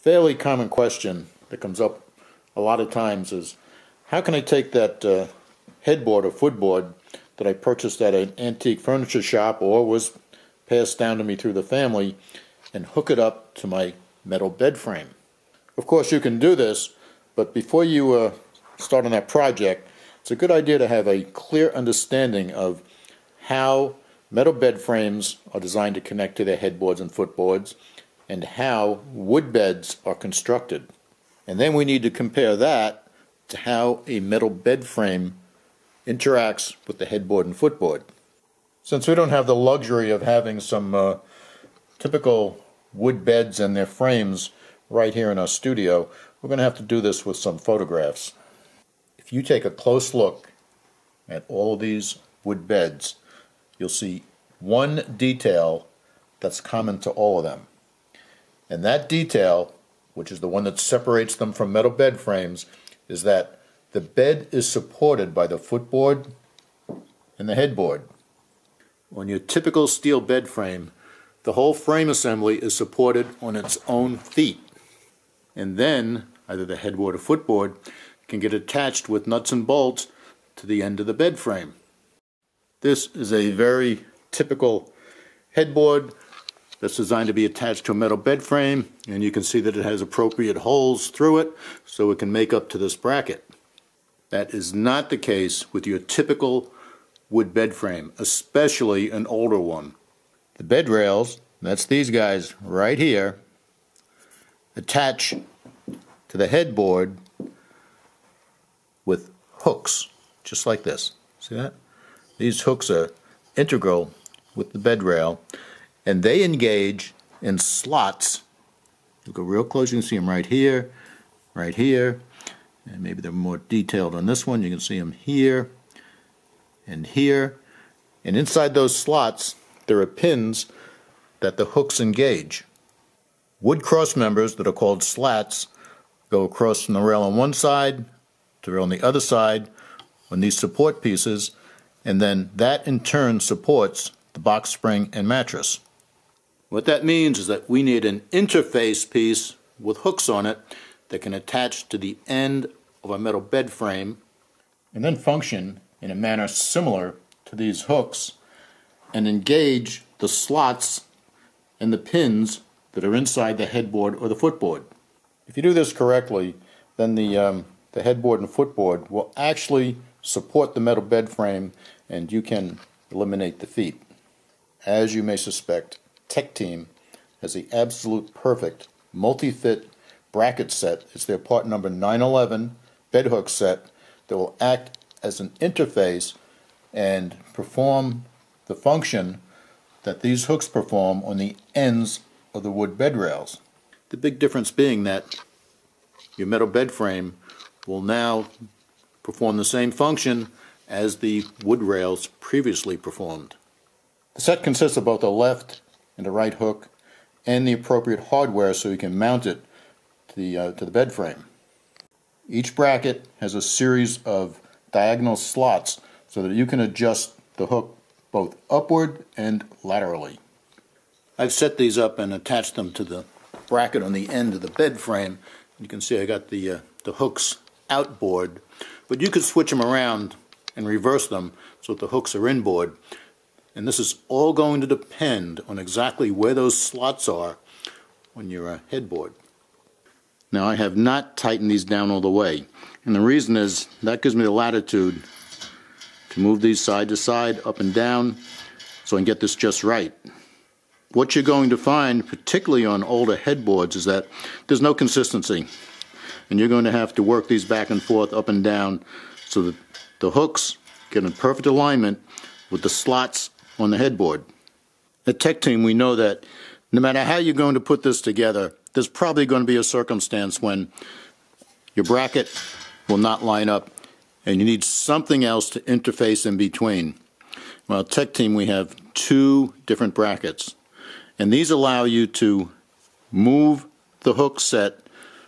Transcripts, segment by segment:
fairly common question that comes up a lot of times is, how can I take that headboard or footboard that I purchased at an antique furniture shop or was passed down to me through the family and hook it up to my metal bed frame? Of course you can do this, but before you start on that project, it's a good idea to have a clear understanding of how metal bed frames are designed to connect to their headboards and footboards, and how wood beds are constructed. And then we need to compare that to how a metal bed frame interacts with the headboard and footboard. Since we don't have the luxury of having some typical wood beds and their frames right here in our studio, we're going to have to do this with some photographs. If you take a close look at all of these wood beds, you'll see one detail that's common to all of them. And that detail, which is the one that separates them from metal bed frames, is that the bed is supported by the footboard and the headboard. On your typical steel bed frame, the whole frame assembly is supported on its own feet. And then either the headboard or footboard can get attached with nuts and bolts to the end of the bed frame. This is a very typical headboard that's designed to be attached to a metal bed frame, and you can see that it has appropriate holes through it so it can make up to this bracket. That is not the case with your typical wood bed frame, especially an older one. The bed rails, that's these guys right here, attach to the headboard with hooks, just like this. See that? These hooks are integral with the bed rail, and they engage in slots. You go real close, you can see them right here, and maybe they're more detailed on this one. You can see them here and here, and inside those slots there are pins that the hooks engage. Wood cross members that are called slats go across from the rail on one side to the rail on the other side on these support pieces, and then that in turn supports the box spring and mattress. What that means is that we need an interface piece with hooks on it that can attach to the end of a metal bed frame and then function in a manner similar to these hooks and engage the slots and the pins that are inside the headboard or the footboard. If you do this correctly, then the headboard and footboard will actually support the metal bed frame, and you can eliminate the feet. As you may suspect, Tech Team has the absolute perfect multi-fit bracket set. It's their part number 911 bed hook set that will act as an interface and perform the function that these hooks perform on the ends of the wood bed rails. The big difference being that your metal bed frame will now perform the same function as the wood rails previously performed. The set consists of both a left and a right hook and the appropriate hardware so you can mount it to the bed frame. Each bracket has a series of diagonal slots so that you can adjust the hook both upward and laterally. I've set these up and attached them to the bracket on the end of the bed frame. You can see I got the hooks outboard, but you could switch them around and reverse them so that the hooks are inboard. And this is all going to depend on exactly where those slots are on your headboard. Now I have not tightened these down all the way, and the reason is that gives me the latitude to move these side to side, up and down, so I can get this just right. What you're going to find, particularly on older headboards, is that there's no consistency, and you're going to have to work these back and forth, up and down, so that the hooks get in perfect alignment with the slots on the headboard. At Tech Team, we know that no matter how you're going to put this together, there's probably going to be a circumstance when your bracket will not line up and you need something else to interface in between. Well, at Tech Team we have two different brackets, and these allow you to move the hook set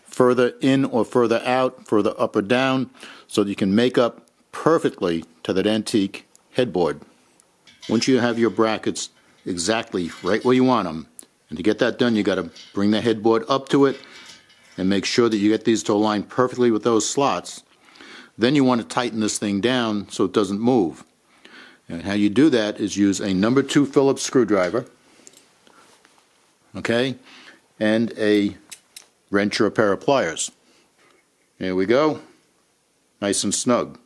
further in or further out, further up or down, so that you can make up perfectly to that antique headboard. Once you have your brackets exactly right where you want them, and to get that done you got to bring the headboard up to it and make sure that you get these to align perfectly with those slots. Then you want to tighten this thing down so it doesn't move. And how you do that is use a number 2 Phillips screwdriver, okay, and a wrench or a pair of pliers. There we go, nice and snug.